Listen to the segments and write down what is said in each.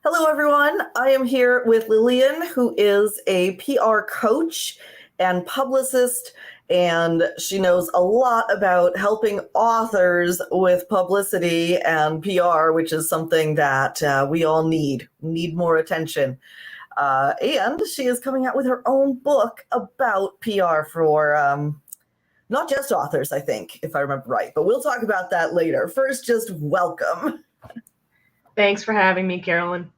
Hello, everyone. I am here with Lilian, who is a PR coach and publicist, and she knows a lot about helping authors with publicity and PR, which is something that we all need more attention. And she is coming out with her own book about PR for not just authors, I think, if I remember right. But we'll talk about that later. First, just welcome. Thanks for having me, Carolyn.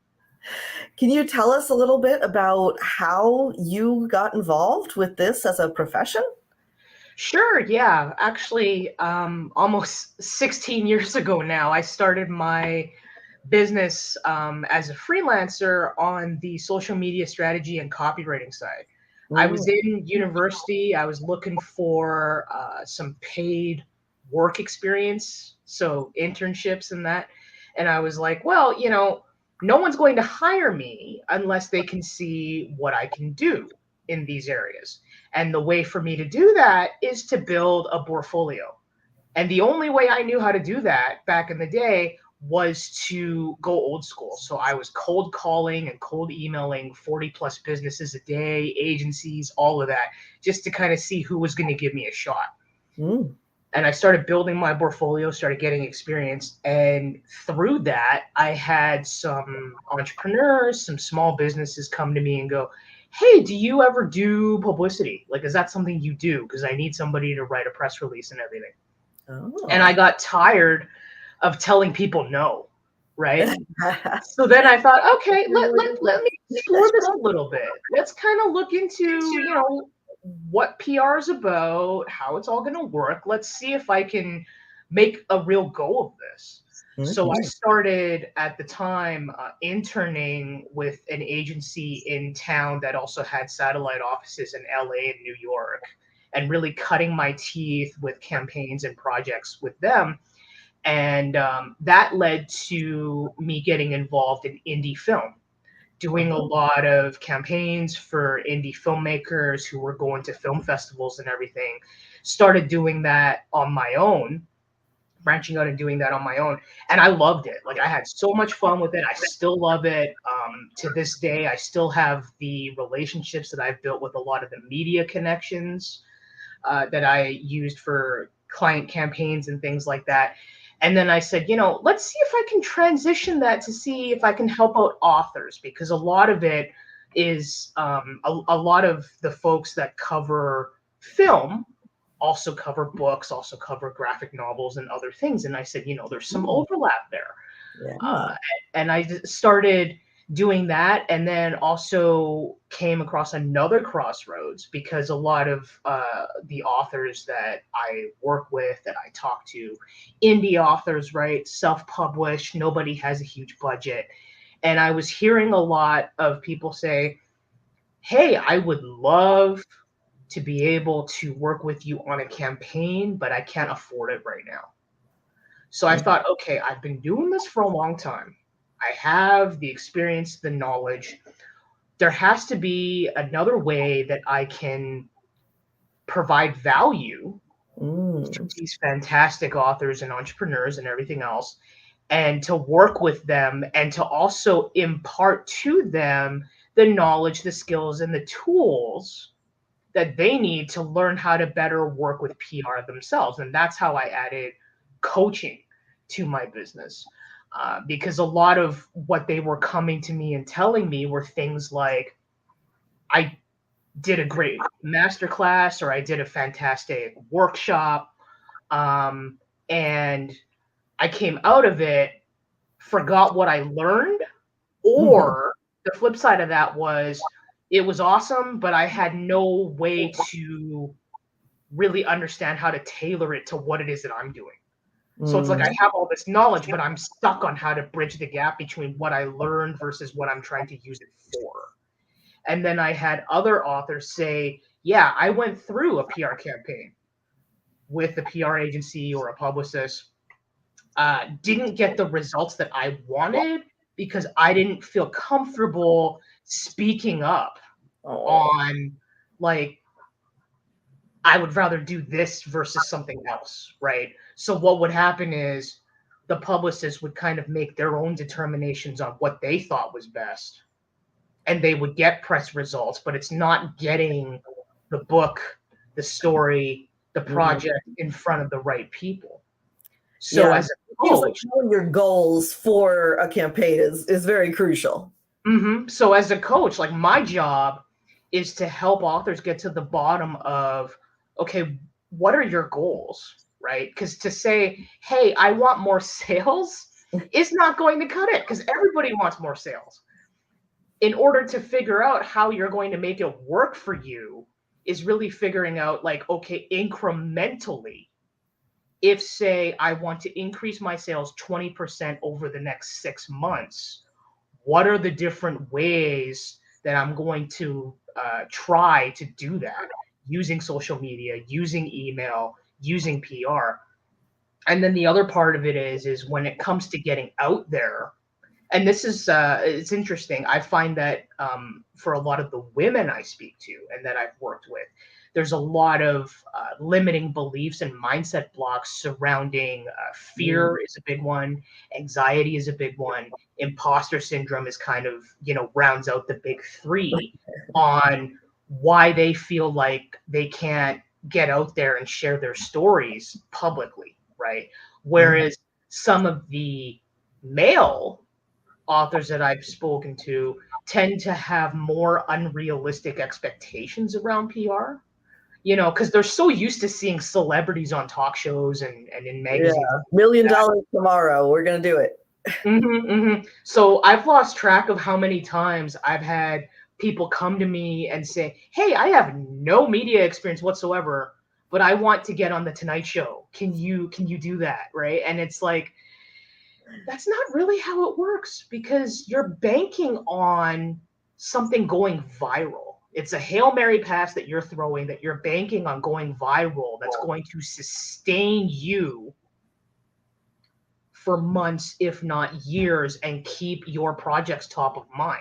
Can you tell us a little bit about how you got involved with this as a profession? Sure, yeah. Actually, almost 16 years ago now, I started my business as a freelancer on the social media strategy and copywriting side. I was in university. I was looking for some paid work experience, so internships and that. And I was like, well, no one's going to hire me unless they can see what I can do in these areas. And the way for me to do that is to build a portfolio. And the only way I knew how to do that back in the day was to go old school. So I was cold calling and cold emailing 40 plus businesses a day, agencies, all of that, just to kind of see who was going to give me a shot. And I started building my portfolio, started getting experience. And through that, I had some entrepreneurs, some small businesses come to me and go, hey, do you ever do publicity? Like, is that something you do? Because I need somebody to write a press release and everything. Oh. And I got tired of telling people no, right? So then I thought, okay, let me explore this a little bit. Let's kind of look into, what PR is about, how it's all going to work. Let's see if I can make a real go of this. Mm-hmm. So I started at the time interning with an agency in town that also had satellite offices in LA and New York, and really cutting my teeth with campaigns and projects with them. And that led to me getting involved in indie film, doing a lot of campaigns for indie filmmakers who were going to film festivals and everything. Started doing that on my own, branching out and doing that on my own. And I loved it. Like, I had so much fun with it. I still love it. To this day, I still have the relationships that I've built with a lot of the media connections that I used for client campaigns and things like that. And then I said, let's see if I can transition that to see if I can help out authors, because a lot of it is a lot of the folks that cover film also cover books, also cover graphic novels and other things. And I said, there's some overlap there. Yeah. And I started doing that, and then also came across another crossroads, because a lot of the authors that I work with, that I talk to, indie authors, right, self-published, nobody has a huge budget. And I was hearing a lot of people say, hey, I would love to be able to work with you on a campaign, but I can't afford it right now. So I thought, okay, I've been doing this for a long time. I have the experience, the knowledge. There has to be another way that I can provide value to these fantastic authors and entrepreneurs and everything else, and to work with them, and to also impart to them the knowledge, the skills, and the tools that they need to learn how to better work with PR themselves. And that's how I added coaching to my business. Because a lot of what they were coming to me and telling me were things like, I did a great masterclass, or I did a fantastic workshop, and I came out of it, forgot what I learned, or the flip side of that was, it was awesome, but I had no way to really understand how to tailor it to what it is that I'm doing. So it's like I have all this knowledge, but I'm stuck on how to bridge the gap between what I learned versus what I'm trying to use it for. And then I had other authors say, yeah, I went through a PR campaign with a PR agency or a publicist, didn't get the results that I wanted because I didn't feel comfortable speaking up on, like, I would rather do this versus something else, right? So what would happen is the publicist would kind of make their own determinations on what they thought was best. And they would get press results, but it's not getting the book, the story, the project in front of the right people. So as a coach, knowing your goals for a campaign is very crucial. So as a coach, like my job is to help authors get to the bottom of, okay, what are your goals, right? Because to say, hey, I want more sales is not going to cut it, because everybody wants more sales. In order to figure out how you're going to make it work for you is really figuring out, like, okay, incrementally, if say I want to increase my sales 20% over the next 6 months, what are the different ways that I'm going to try to do that, using social media, using email, using PR. And then the other part of it is when it comes to getting out there, and this is it's interesting. I find that for a lot of the women I speak to and that I've worked with, there's a lot of limiting beliefs and mindset blocks surrounding fear is a big one, anxiety is a big one, imposter syndrome is kind of, rounds out the big three on why they feel like they can't get out there and share their stories publicly, right? Whereas some of the male authors that I've spoken to tend to have more unrealistic expectations around PR, because they're so used to seeing celebrities on talk shows and in magazines. Yeah. $1 million tomorrow. We're going to do it. So I've lost track of how many times I've had people come to me and say, hey, I have no media experience whatsoever, but I want to get on the Tonight Show. Can you do that? Right. And it's like, that's not really how it works, because you're banking on something going viral. It's a Hail Mary pass that you're throwing, that you're banking on going viral, that's going to sustain you for months, if not years, and keep your projects top of mind.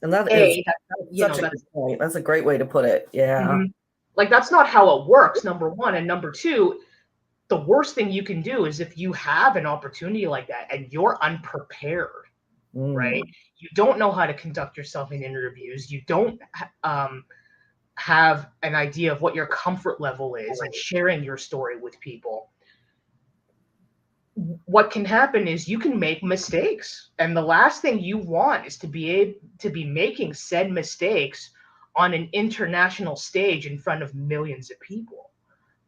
And that's such a good point. That's a great way to put it. Yeah. Like, that's not how it works, number one. And number two, the worst thing you can do is if you have an opportunity like that and you're unprepared, right? You don't know how to conduct yourself in interviews. You don't have an idea of what your comfort level is in sharing your story with people. What can happen is you can make mistakes. And the last thing you want is to be making said mistakes on an international stage in front of millions of people.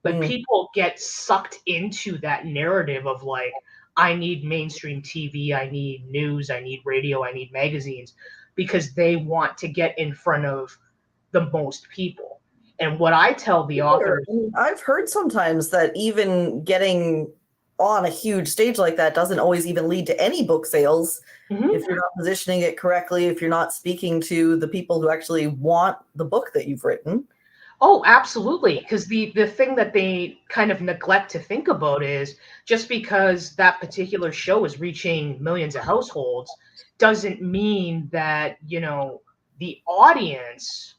But people get sucked into that narrative of, like, I need mainstream TV, I need news, I need radio, I need magazines, because they want to get in front of the most people. And what I tell the authors... I've heard sometimes that even getting on a huge stage like that doesn't always even lead to any book sales if you're not positioning it correctly, if you're not speaking to the people who actually want the book that you've written. Oh, absolutely. Because the thing that they kind of neglect to think about is, just because that particular show is reaching millions of households doesn't mean that, the audience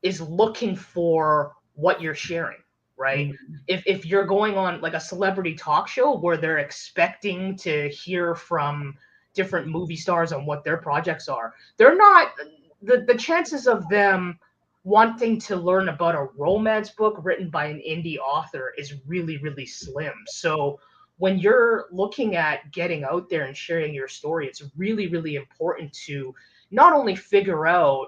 is looking for what you're sharing, right? If you're going on like a celebrity talk show where they're expecting to hear from different movie stars on what their projects are, they're not, the chances of them wanting to learn about a romance book written by an indie author is really, really slim. So when you're looking at getting out there and sharing your story, it's really, really important to not only figure out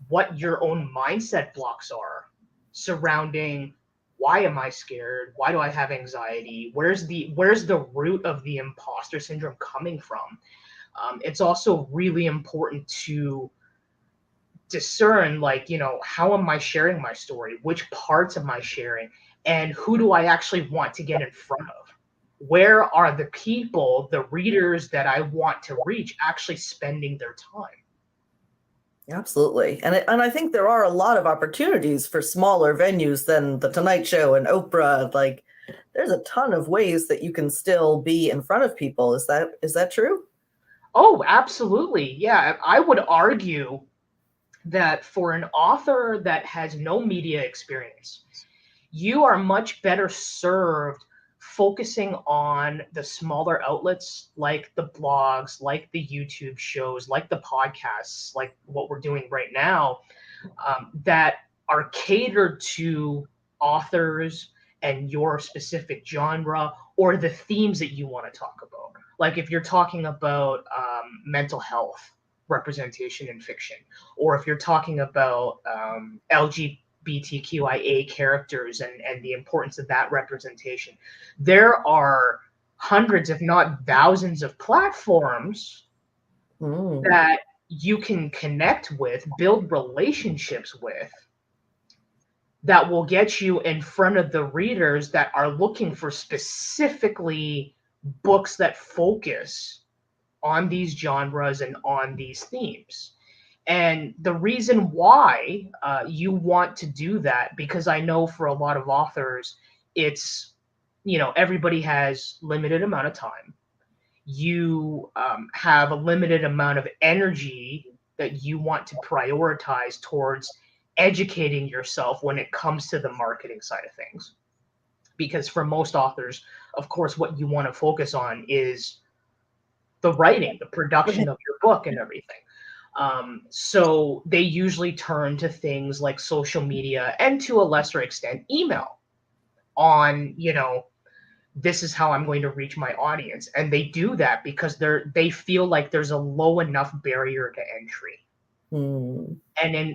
what your own mindset blocks are surrounding, why am I scared? Why do I have anxiety? Where's the root of the imposter syndrome coming from? It's also really important to discern, like, how am I sharing my story? Which parts am I sharing? And who do I actually want to get in front of? Where are the people, the readers that I want to reach, actually spending their time? Absolutely. And I think there are a lot of opportunities for smaller venues than the Tonight Show and Oprah. Like, there's a ton of ways that you can still be in front of people. Is that true? Oh, absolutely. Yeah. I would argue that for an author that has no media experience, you are much better served focusing on the smaller outlets like the blogs, like the YouTube shows, like the podcasts, like what we're doing right now, that are catered to authors and your specific genre or the themes that you want to talk about. Like if you're talking about mental health representation in fiction, or if you're talking about LGBTQIA characters and the importance of that representation, there are hundreds, if not thousands, of platforms that you can connect with, build relationships with, that will get you in front of the readers that are looking for specifically books that focus on these genres and on these themes. And the reason why you want to do that, because I know for a lot of authors, it's, everybody has limited amount of time. You have a limited amount of energy that you want to prioritize towards educating yourself when it comes to the marketing side of things. Because for most authors, of course, what you want to focus on is the writing, the production of your book and everything. So they usually turn to things like social media and to a lesser extent, email on, this is how I'm going to reach my audience. And they do that because they feel like there's a low enough barrier to entry. And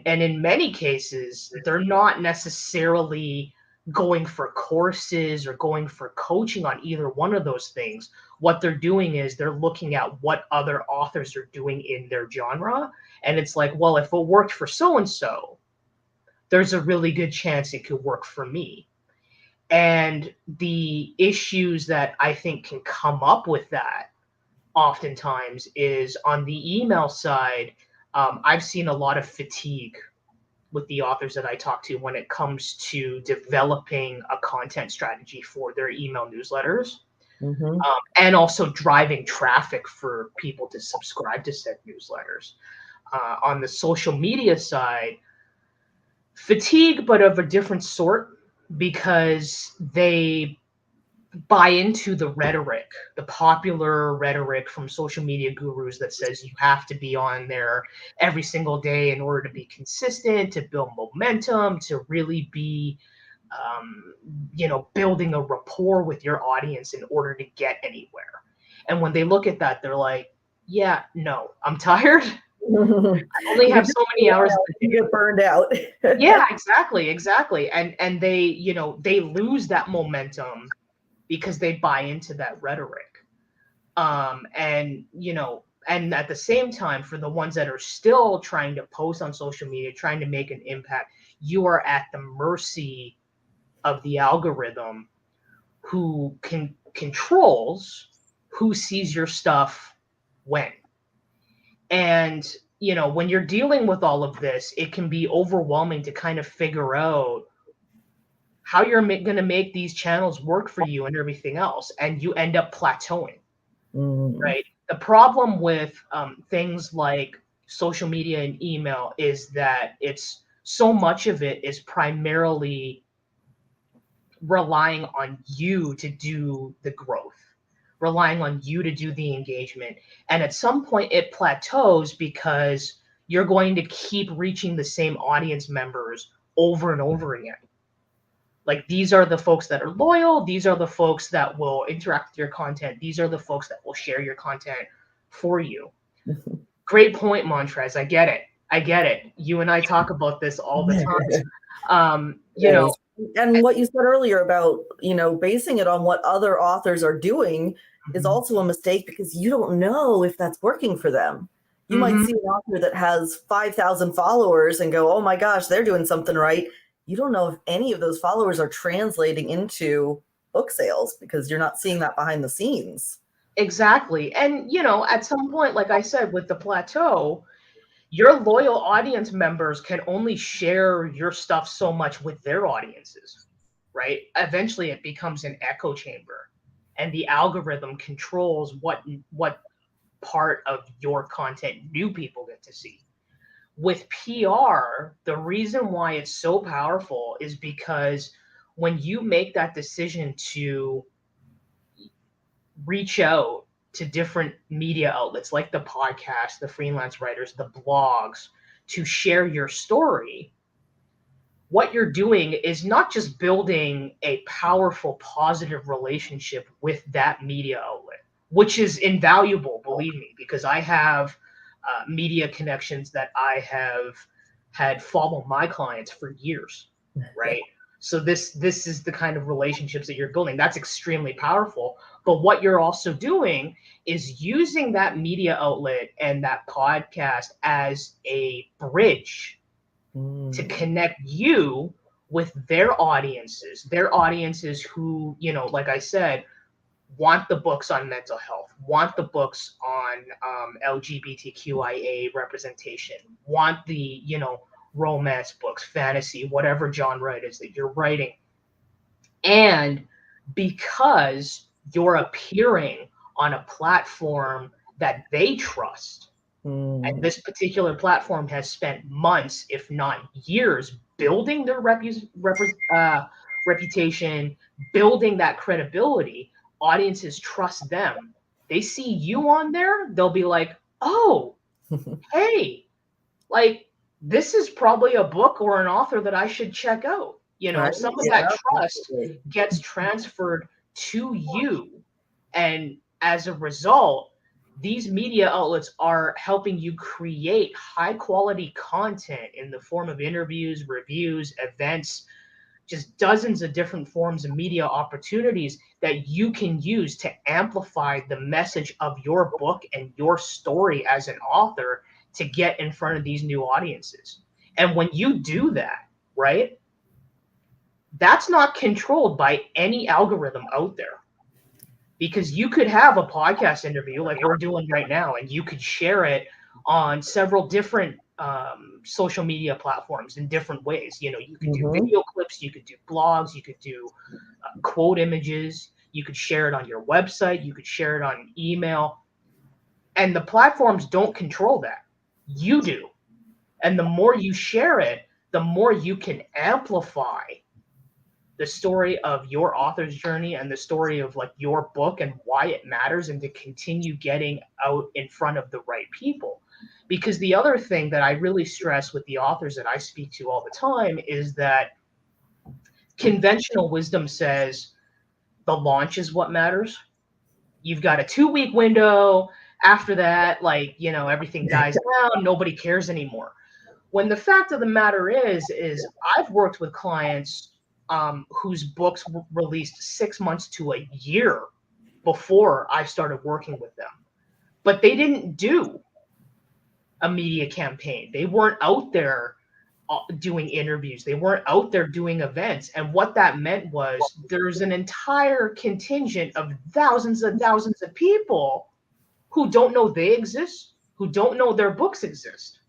in many cases, they're not necessarily going for courses or going for coaching on either one of those things. What they're doing is they're looking at what other authors are doing in their genre. And it's like, well, if it worked for so-and-so, there's a really good chance it could work for me. And the issues that I think can come up with that oftentimes is on the email side. I've seen a lot of fatigue with the authors that I talk to when it comes to developing a content strategy for their email newsletters, and also driving traffic for people to subscribe to said newsletters. On the social media side, fatigue, but of a different sort, because they buy into the rhetoric, the popular rhetoric from social media gurus that says you have to be on there every single day in order to be consistent, to build momentum, to really be, building a rapport with your audience in order to get anywhere. And when they look at that, they're like, yeah, no, I'm tired. I only have so many hours. You get burned out. Yeah, exactly. And they lose that momentum because they buy into that rhetoric. And at the same time, for the ones that are still trying to post on social media, trying to make an impact, you are at the mercy of the algorithm, who controls who sees your stuff when. And, when you're dealing with all of this, it can be overwhelming to kind of figure out how you're going to make these channels work for you and everything else. And you end up plateauing, right? The problem with things like social media and email is that it's so much of it is primarily relying on you to do the growth, relying on you to do the engagement. And at some point it plateaus because you're going to keep reaching the same audience members over and over again. Like, these are the folks that are loyal. These are the folks that will interact with your content. These are the folks that will share your content for you. Great point, Montrez. I get it. You and I talk about this all the time. And what you said earlier about, basing it on what other authors are doing is also a mistake, because you don't know if that's working for them. You might see an author that has 5,000 followers and go, oh my gosh, they're doing something right. You don't know if any of those followers are translating into book sales, because you're not seeing that behind the scenes. Exactly. And, at some point, like I said, with the plateau, your loyal audience members can only share your stuff so much with their audiences, right? Eventually it becomes an echo chamber, and the algorithm controls what part of your content new people get to see. With PR, the reason why it's so powerful is because when you make that decision to reach out to different media outlets like the podcast, the freelance writers, the blogs, to share your story, what you're doing is not just building a powerful, positive relationship with that media outlet, which is invaluable, believe me, because I have media connections that I have had follow my clients for years, right? So this is the kind of relationships that you're building. That's extremely powerful. But what you're also doing is using that media outlet and that podcast as a bridge to connect you with their audiences who, you know, like I said, want the books on mental health, want the books on LGBTQIA representation, want the, you know, romance books, fantasy, whatever genre it is that you're writing. And because you're appearing on a platform that they trust, and this particular platform has spent months, if not years, building their reputation, building that credibility, audiences trust them. They see you on there, they'll be like, oh, hey, like, this is probably a book or an author that I should check out. You know, Right? some of Yeah, that trust absolutely. gets transferred to you. And as a result, these media outlets are helping you create high quality content in the form of interviews, reviews, events, just dozens of different forms of media opportunities that you can use to amplify the message of your book and your story as an author to get in front of these new audiences. And when you do that, right, that's not controlled by any algorithm out there. Because you could have a podcast interview like we're doing right now, and you could share it on several different social media platforms in different ways. You know, you could do video clips, you could do blogs, you could do quote images, you could share it on your website, you could share it on email. And the platforms don't control that. You do. And the more you share it, the more you can amplify the story of your author's journey and the story of like your book and why it matters, and to continue getting out in front of the right people. Because the other thing that I really stress with the authors that I speak to all the time is that conventional wisdom says the launch is what matters. You've got a 2-week window. After that, like, you know, everything dies down. Nobody cares anymore. When the fact of the matter is I've worked with clients whose books were released 6 months to a year before I started working with them. But they didn't do a media campaign. They weren't out there doing interviews. They weren't out there doing events. And what that meant was there's an entire contingent of thousands and thousands of people who don't know they exist, who don't know their books exist.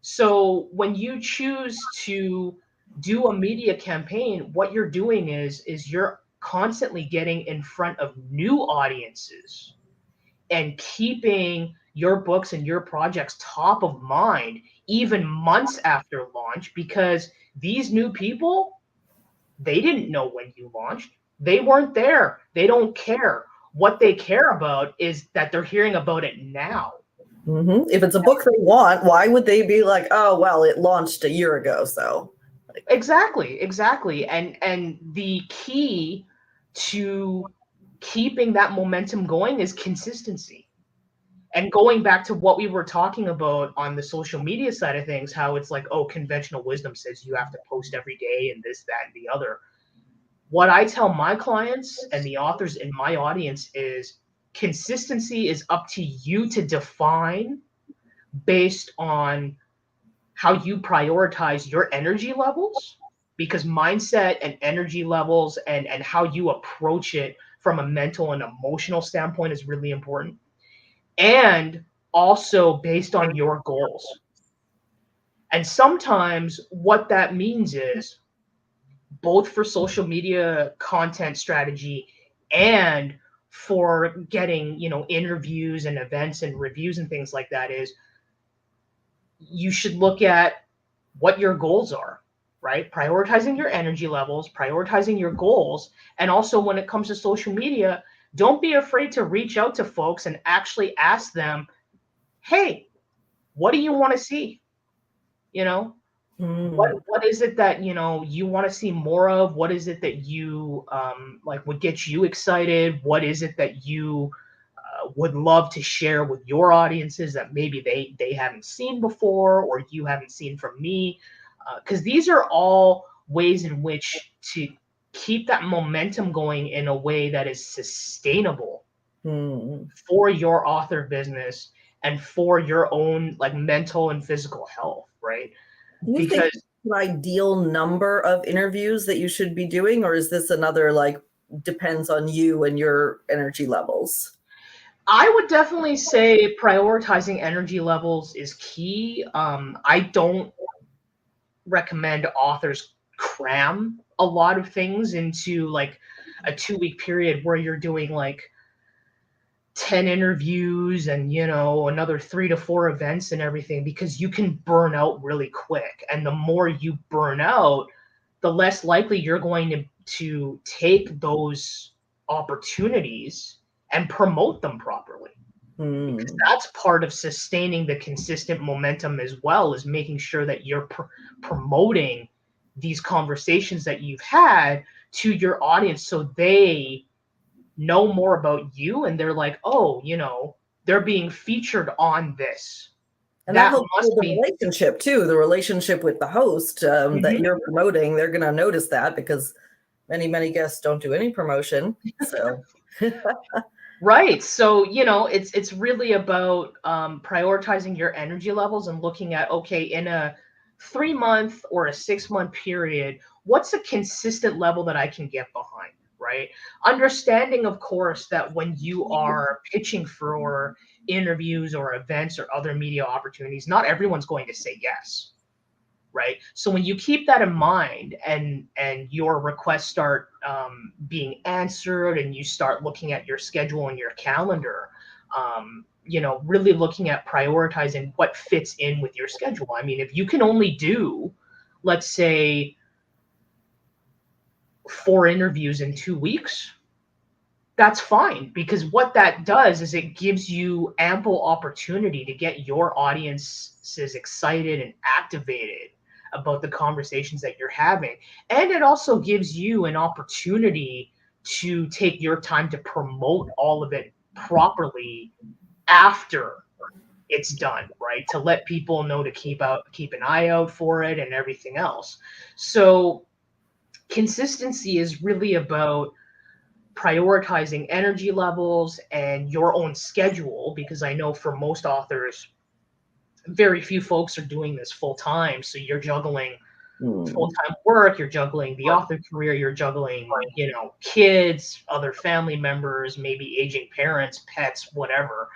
So when you choose to do a media campaign, what you're doing is you're constantly getting in front of new audiences and keeping your books and your projects top of mind even months after launch, because these new people, they didn't know when you launched. They weren't there. They don't care. What they care about is that they're hearing about it now. If it's a book they want, why would they be like, oh, well, it launched a year ago, so. Exactly. And the key to keeping that momentum going is consistency. And going back to what we were talking about on the social media side of things, how it's like, oh, conventional wisdom says you have to post every day and this, that, and the other. What I tell my clients and the authors in my audience is consistency is up to you to define based on how you prioritize your energy levels, because mindset and energy levels and how you approach it from a mental and emotional standpoint is really important. And also based on your goals. And sometimes what that means is both for social media content strategy and for getting, you know, interviews and events and reviews and things like that, is you should look at what your goals are, right? Prioritizing your energy levels, prioritizing your goals. And also when it comes to social media, don't be afraid to reach out to folks and actually ask them, hey, what do you want to see? You know, what is it that, you know, you want to see more of? What is it that you like would get you excited? What is it that you would love to share with your audiences that maybe they haven't seen before, or you haven't seen from me? Because these are all ways in which to keep that momentum going in a way that is sustainable for your author business and for your own like mental and physical health, right? Do you think Because an ideal number of interviews that you should be doing, or is this another like depends on you and your energy levels? I would definitely say prioritizing energy levels is key. I don't recommend authors cram a lot of things into like a 2-week period where you're doing like 10 interviews and, you know, another 3 to 4 events and everything, because you can burn out really quick. And the more you burn out, the less likely you're going to take those opportunities and promote them properly. Because that's part of sustaining the consistent momentum as well, is making sure that you're promoting these conversations that you've had to your audience, so they know more about you and they're like, oh, you know, they're being featured on this. And that That helps must with the be relationship too, the relationship with the host that you're promoting. They're going to notice that because many guests don't do any promotion. So right. So, you know, it's really about prioritizing your energy levels and looking at, okay, in a 3-month or a 6-month period, what's a consistent level that I can get behind, right? Understanding, of course, that when you are pitching for interviews or events or other media opportunities, not everyone's going to say yes, right? So when you keep that in mind and your requests start being answered and you start looking at your schedule and your calendar, you know, really looking at prioritizing what fits in with your schedule. I mean, if you can only do, let's say, 4 interviews in 2 weeks, that's fine, because what that does is it gives you ample opportunity to get your audiences excited and activated about the conversations that you're having. And it also gives you an opportunity to take your time to promote all of it properly after it's done, right? To let people know to keep an eye out for it and everything else. So consistency is really about prioritizing energy levels and your own schedule, because I know for most authors, very few folks are doing this full time. So you're juggling full-time work, you're juggling the author career, you're juggling, you know, kids, other family members, maybe aging parents, pets, whatever.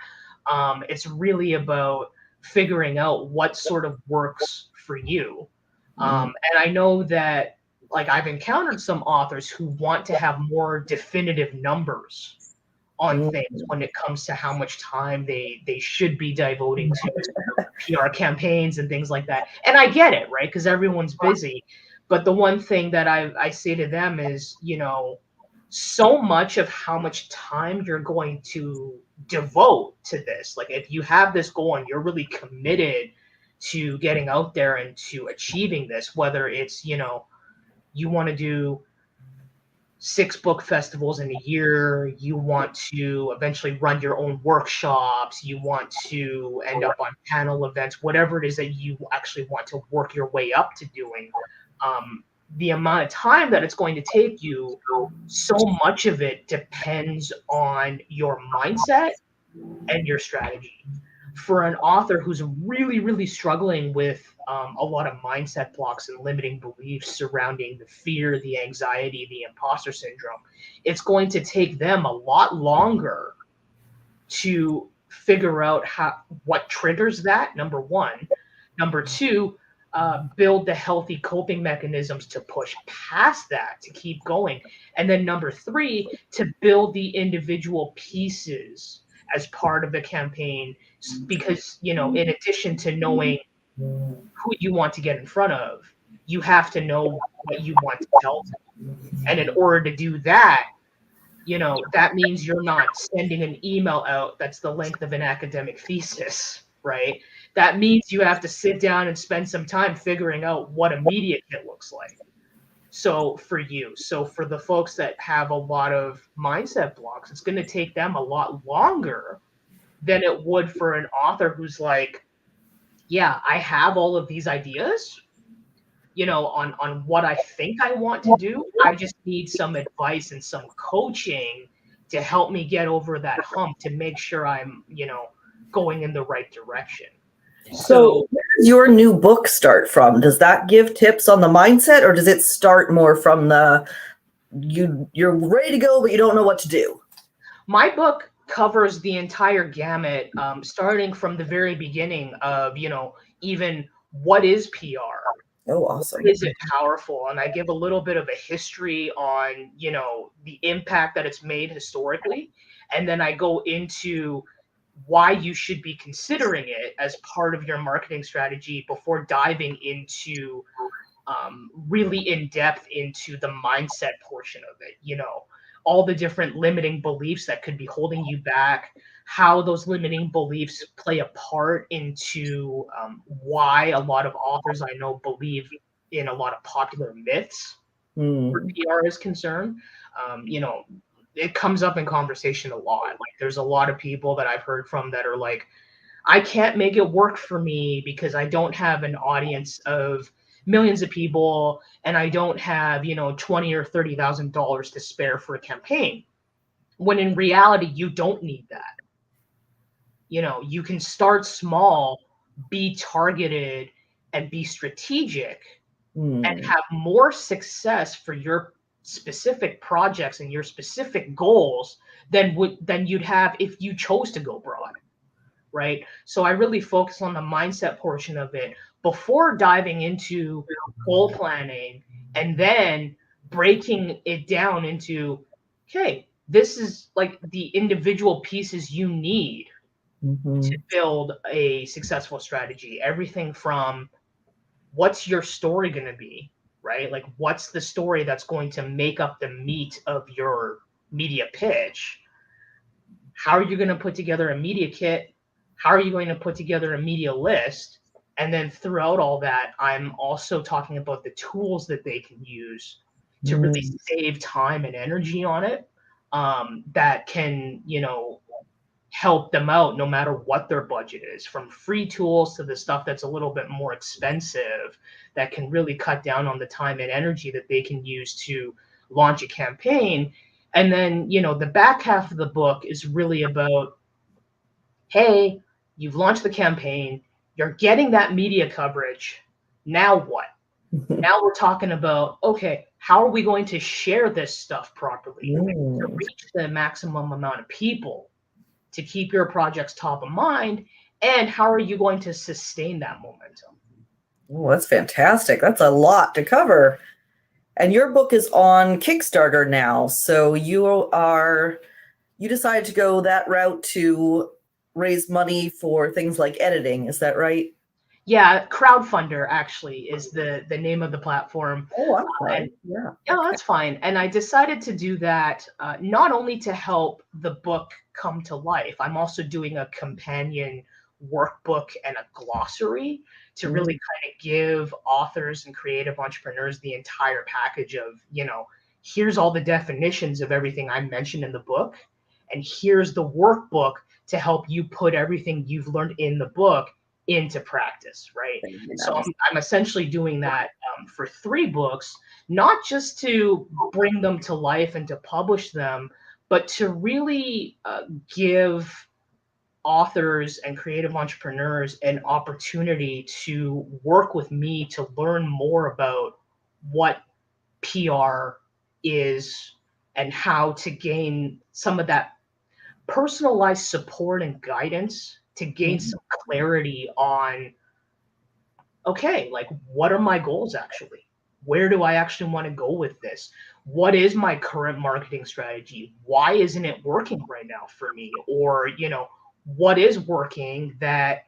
It's really about figuring out what sort of works for you. And I know that, like, I've encountered some authors who want to have more definitive numbers on things when it comes to how much time they should be devoting to PR campaigns and things like that. And I get it, right? Because everyone's busy. But the one thing that I say to them is, you know, so much of how much time you're going to devote to this, like if you have this goal and you're really committed to getting out there and to achieving this, whether it's, you know, you want to do 6 book festivals in a year, you want to eventually run your own workshops, you want to end up on panel events, whatever it is that you actually want to work your way up to doing, the amount of time that it's going to take you, so much of it depends on your mindset and your strategy. For an author who's really, really struggling with a lot of mindset blocks and limiting beliefs surrounding the fear, the anxiety, the imposter syndrome, it's going to take them a lot longer to figure out what triggers that, number one. Number two, build the healthy coping mechanisms to push past that, to keep going. And then number three, to build the individual pieces as part of the campaign, because, you know, in addition to knowing who you want to get in front of, you have to know what you want to tell them. And in order to do that, that means you're not sending an email out that's the length of an academic thesis, right? That means you have to sit down and spend some time figuring out what a media kit looks like. So for the folks that have a lot of mindset blocks, it's going to take them a lot longer than it would for an author who's like, yeah, I have all of these ideas, on what I think I want to do. I just need some advice and some coaching to help me get over that hump to make sure I'm, going in the right direction. So where does your new book start from? Does that give tips on the mindset, or does it start more from you're ready to go, but you don't know what to do? My book covers the entire gamut, starting from the very beginning of, even what is PR? Oh, awesome. Is it powerful? And I give a little bit of a history on, the impact that it's made historically. And then I go into why you should be considering it as part of your marketing strategy before diving into really in depth into the mindset portion of it, all the different limiting beliefs that could be holding you back, how those limiting beliefs play a part into why a lot of authors I know believe in a lot of popular myths where PR is concerned. It comes up in conversation a lot. Like there's a lot of people that I've heard from that are like, I can't make it work for me because I don't have an audience of millions of people and I don't have, $20,000 or $30,000 to spare for a campaign. When in reality, you don't need that. You can start small, be targeted, and be strategic and have more success for your specific projects and your specific goals than you'd have if you chose to go broad, right? So I really focus on the mindset portion of it before diving into goal planning and then breaking it down into, okay, this is like the individual pieces you need to build a successful strategy. Everything from what's your story going to be, right? Like what's the story that's going to make up the meat of your media pitch? How are you going to put together a media kit? How are you going to put together a media list? And then throughout all that, I'm also talking about the tools that they can use to really save time and energy on it, that can, help them out no matter what their budget is, from free tools to the stuff that's a little bit more expensive that can really cut down on the time and energy that they can use to launch a campaign. And then, the back half of the book is really about, hey, you've launched the campaign, you're getting that media coverage. Now what? Now we're talking about, okay, how are we going to share this stuff properly to reach the maximum amount of people to keep your projects top of mind? And how are you going to sustain that momentum? Oh, that's fantastic. That's a lot to cover. And your book is on Kickstarter now. So you decided to go that route to raise money for things like editing. Is that right? Yeah, Crowdfunder actually is the name of the platform. Oh, I'm fine. Yeah. Yeah, that's fine. And I decided to do that not only to help the book come to life, I'm also doing a companion workbook and a glossary to really kind of give authors and creative entrepreneurs the entire package of, here's all the definitions of everything I mentioned in the book, and here's the workbook to help you put everything you've learned in the book into practice, right? So I'm essentially doing that for 3 books, not just to bring them to life and to publish them, but to really give authors and creative entrepreneurs an opportunity to work with me to learn more about what PR is and how to gain some of that personalized support and guidance to gain some clarity on, okay, like what are my goals actually? Where do I actually want to go with this? What is my current marketing strategy? Why isn't it working right now for me? Or, what is working that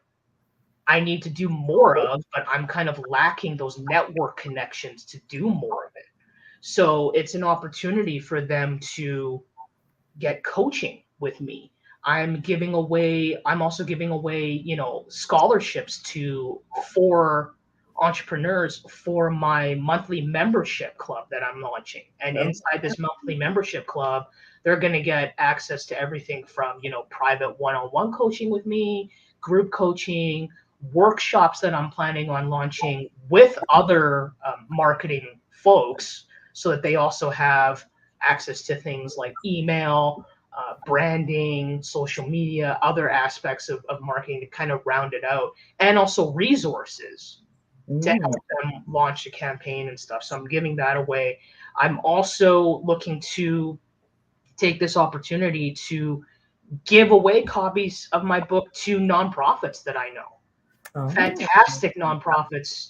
I need to do more of, but I'm kind of lacking those network connections to do more of it. So it's an opportunity for them to get coaching with me. I'm also giving away, scholarships to 4 entrepreneurs for my monthly membership club that I'm launching. And inside this monthly membership club, they're going to get access to everything from, private one-on-one coaching with me, group coaching, workshops that I'm planning on launching with other marketing folks, so that they also have access to things like email, branding, social media, other aspects of marketing to kind of round it out, and also resources to help them launch a campaign and stuff. So I'm giving that away. I'm also looking to take this opportunity to give away copies of my book to nonprofits that I know. Fantastic nonprofits,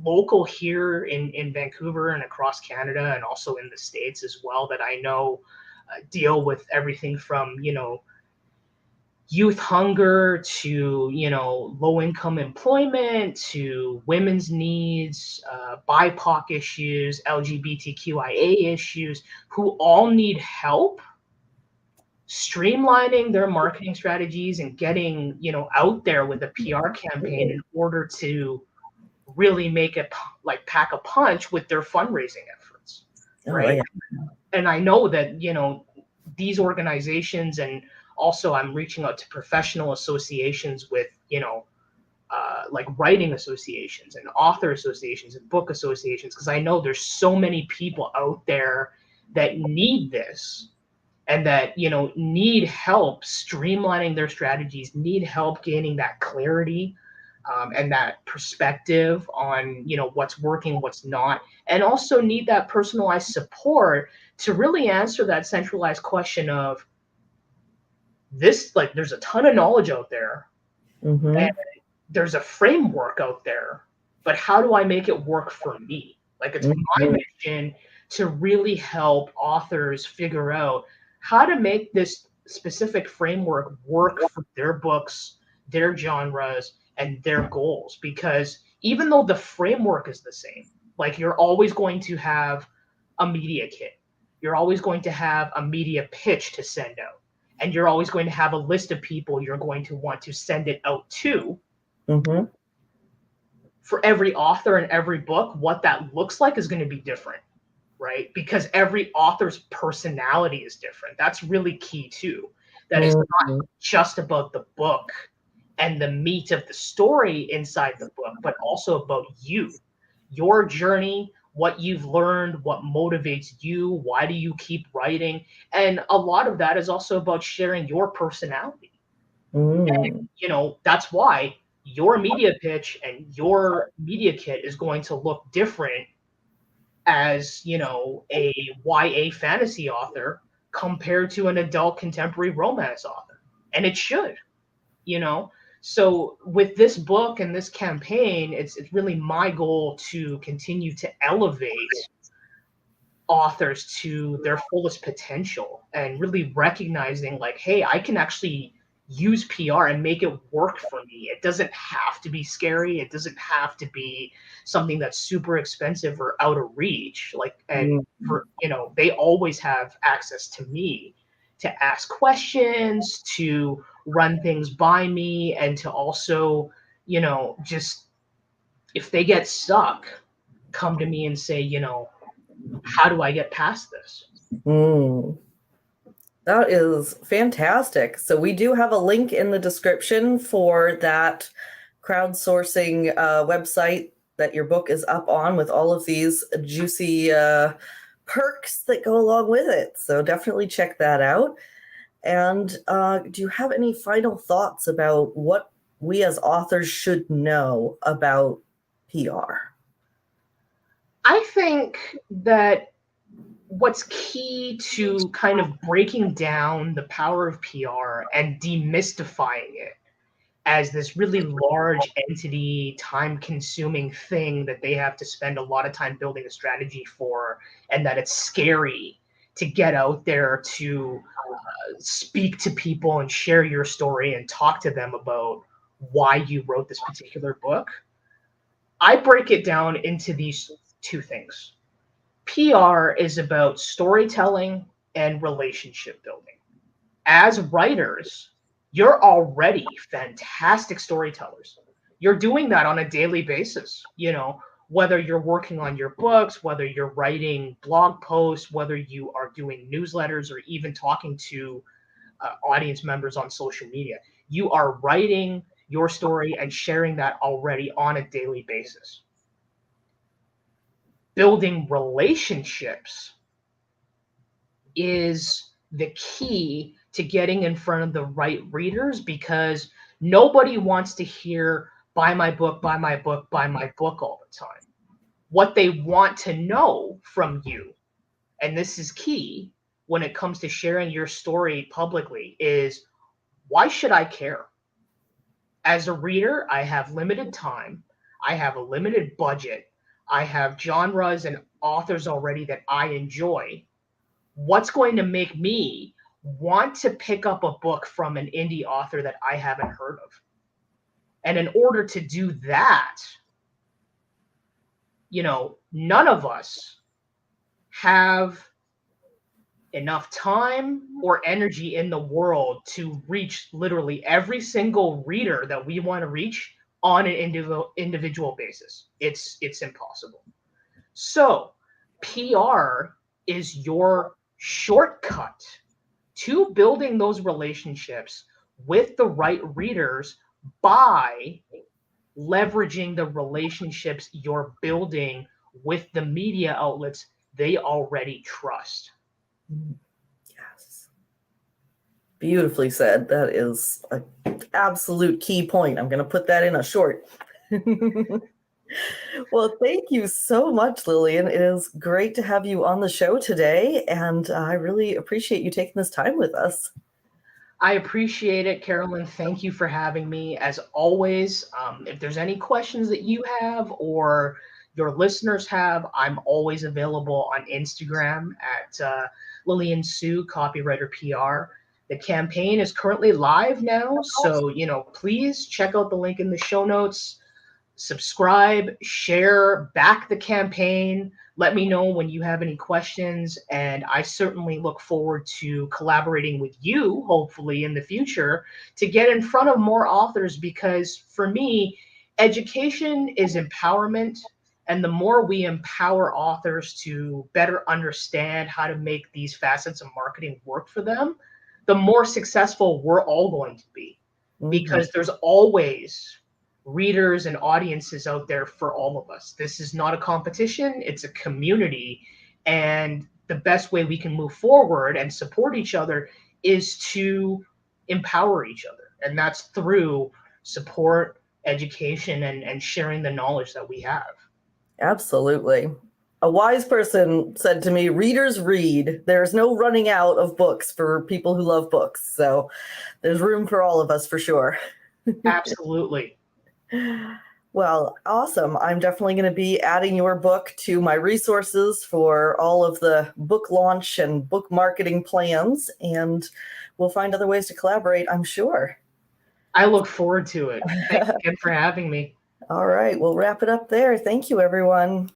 local here in Vancouver and across Canada, and also in the States as well, that I know deal with everything from, youth hunger to, low income employment to women's needs, BIPOC issues, LGBTQIA issues, who all need help streamlining their marketing strategies and getting, out there with a PR campaign in order to really make it pack a punch with their fundraising efforts. Right. And I know that, these organizations, and also I'm reaching out to professional associations with, like writing associations and author associations and book associations, because I know there's so many people out there that need this, and that, need help streamlining their strategies, need help gaining that clarity, and that perspective on, what's working, what's not, and also need that personalized support to really answer that centralized question of this. Like, there's a ton of knowledge out there, and there's a framework out there, but how do I make it work for me? Like, it's my mission to really help authors figure out how to make this specific framework work for their books, their genres, and their goals. Because even though the framework is the same, like, you're always going to have a media kit, you're always going to have a media pitch to send out, and you're always going to have a list of people you're going to want to send it out to. For every author and every book, what that looks like is going to be different. Right? Because every author's personality is different. That's really key too. That it's not just about the book and the meat of the story inside the book, but also about you, your journey, what you've learned, what motivates you, why do you keep writing? And a lot of that is also about sharing your personality. And, that's why your media pitch and your media kit is going to look different as, a YA fantasy author compared to an adult contemporary romance author. And it should, So with this book and this campaign, it's really my goal to continue to elevate authors to their fullest potential, and really recognizing, like, hey, I can actually use PR and make it work for me. It doesn't have to be scary. It doesn't have to be something that's super expensive or out of reach. Like, and for, they always have access to me to ask questions, to run things by me, and to also, just, if they get stuck, come to me and say, how do I get past this? That is fantastic. So we do have a link in the description for that crowdsourcing website that your book is up on, with all of these juicy perks that go along with it. So definitely check that out. And do you have any final thoughts about what we as authors should know about PR? I think that what's key to kind of breaking down the power of PR and demystifying it as this really large entity, time-consuming thing that they have to spend a lot of time building a strategy for, and that it's scary to get out there to speak to people and share your story and talk to them about why you wrote this particular book. I break it down into these two things. PR is about storytelling and relationship building. As writers, you're already fantastic storytellers. You're doing that on a daily basis, whether you're working on your books, whether you're writing blog posts, whether you are doing newsletters, or even talking to audience members on social media. You are writing your story and sharing that already on a daily basis. Building relationships is the key to getting in front of the right readers, because nobody wants to hear buy my book, buy my book, buy my book all the time. What they want to know from you, and this is key when it comes to sharing your story publicly, is why should I care? As a reader, I have limited time. I have a limited budget. I have genres and authors already that I enjoy. What's going to make me want to pick up a book from an indie author that I haven't heard of? And in order to do that, none of us have enough time or energy in the world to reach literally every single reader that we want to reach on an individual basis. It's impossible. So PR is your shortcut to building those relationships with the right readers by leveraging the relationships you're building with the media outlets they already trust. Yes. Beautifully said. That is an absolute key point. I'm going to put that in a short. Well, thank you so much, Lilian. It is great to have you on the show today, and I really appreciate you taking this time with us. I appreciate it, Carolyn. Thank you for having me. As always, if there's any questions that you have or your listeners have, I'm always available on Instagram at Lilian Sue, Copywriter PR. The campaign is currently live now, so please check out the link in the show notes. Subscribe, share, back the campaign. Let me know when you have any questions, and I certainly look forward to collaborating with you, hopefully in the future, to get in front of more authors, because for me, education is empowerment, and the more we empower authors to better understand how to make these facets of marketing work for them, the more successful we're all going to be, because there's always readers and audiences out there for all of us. This is not a competition, it's a community. And the best way we can move forward and support each other is to empower each other. And that's through support, education, and sharing the knowledge that we have. Absolutely. A wise person said to me, readers read. There's no running out of books for people who love books. So there's room for all of us for sure. Absolutely. Well, awesome. I'm definitely going to be adding your book to my resources for all of the book launch and book marketing plans, and we'll find other ways to collaborate, I'm sure. I look forward to it. Thanks again for having me. All right, we'll wrap it up there. Thank you, everyone.